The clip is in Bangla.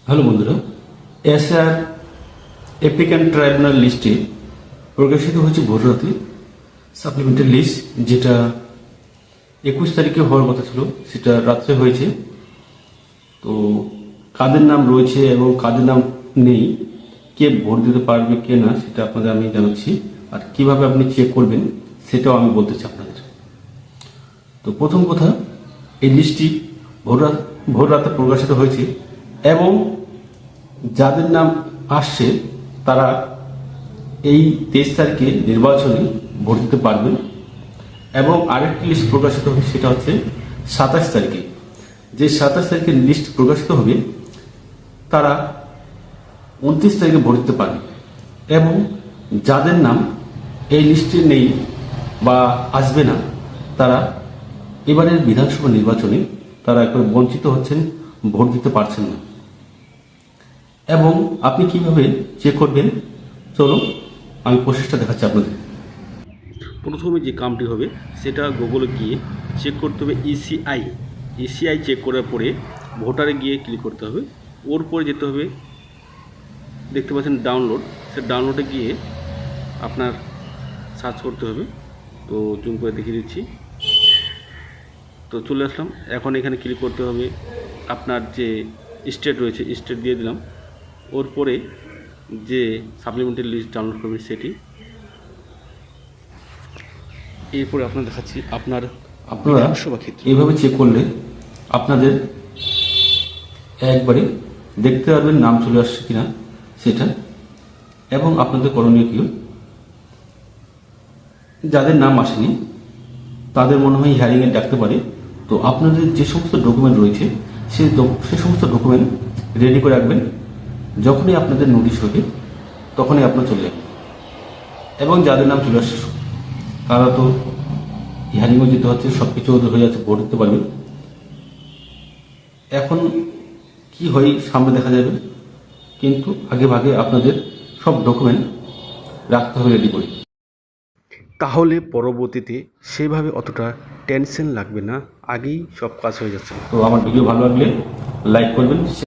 হ্যালো বন্ধুরা, এসআর অ্যাপ্লিক্যান্ট ট্রাইব্যুনাল লিস্টে প্রকাশিত হয়েছে ভোর রাতে সাপ্লিমেন্টারি লিস্ট, যেটা 21 তারিখে হওয়ার কথা ছিল, সেটা রাত্রে হয়েছে। তো কাদের নাম রয়েছে এবং কাদের নাম নেই, কে ভোট দিতে পারবে কে না, সেটা আপনাদের আমি জানাচ্ছি। আর কিভাবে আপনি চেক করবেন সেটাও আমি বলতে চাই আপনাদের। তো প্রথম কথা, এই লিস্টটি ভোর রাতে প্রকাশিত হয়েছে এবং যাদের নাম আসছে তারা এই 23 তারিখে নির্বাচনে ভোট দিতে পারবেন। এবং আরেকটি লিস্ট প্রকাশিত হবে, সেটা হচ্ছে 27 তারিখে। যে 27 তারিখে লিস্ট প্রকাশিত হবে তারা 29 তারিখে ভোট দিতে পারবে। এবং যাদের নাম এই লিস্টে নেই বা আসবে না, তারা এবারের বিধানসভা নির্বাচনে তারা একবার বঞ্চিত হচ্ছেন, ভোট দিতে পারছেন না। এবং আপনি কিভাবে চেক করবেন, চলো আমি প্রসেসটা দেখাচ্ছি আপনাদের। প্রথমে যে কামটি হবে সেটা গুগলে গিয়ে চেক করতে হবে ইসিআই চেক করার পরে ভোটারে গিয়ে ক্লিক করতে হবে। ওর পরে যেতে হবে, দেখতে পাচ্ছেন ডাউনলোড, সে ডাউনলোডে গিয়ে আপনার সার্চ করতে হবে। তো জুম করে দেখিয়ে দিচ্ছি। তো চলে আসলাম, এখন এখানে ক্লিক করতে হবে। আপনার যে স্টেট রয়েছে স্টেট দিয়ে দিলাম। ওর পরে যে সাপ্লিমেন্টারি লিস্ট ডাউনলোড করবেন সেটি, এরপরে আপনার দেখাচ্ছি আপনারা বিধানসভা ক্ষেত্রে এইভাবে চেক করলে আপনাদের একবারে দেখতে পারবেন নাম চলে আসছে কিনা সেটা। এবং আপনাদের করণীয় কি, যাদের নাম আসেনি তাদের মনে হয় হিয়ারিংয়ে ডাকতে পারে। তো আপনাদের যে সমস্ত ডকুমেন্ট রয়েছে সে সমস্ত ডকুমেন্ট রেডি করে রাখবেন। যখনই আপনাদের নোটিশ হবে তখনই আপনার চলে যাবেন। এবং যাদের নাম চলে আসছে তারা তো হিয়ারিংও যেতে হচ্ছে, সব কিছু ওদের হয়ে যাচ্ছে, ভোট দিতে পারবেন। এখন কি হয় সামনে দেখা যাবে, কিন্তু আগে ভাগে আপনাদের সব ডকুমেন্ট রাখতে হবে রেডি করে। তাহলে পরবর্তীতে সেভাবে অতটা টেনশন লাগবে না, আগেই সব কাজ হয়ে যাচ্ছে। তো আমার ভিডিও ভালো লাগলে লাইক করবেন।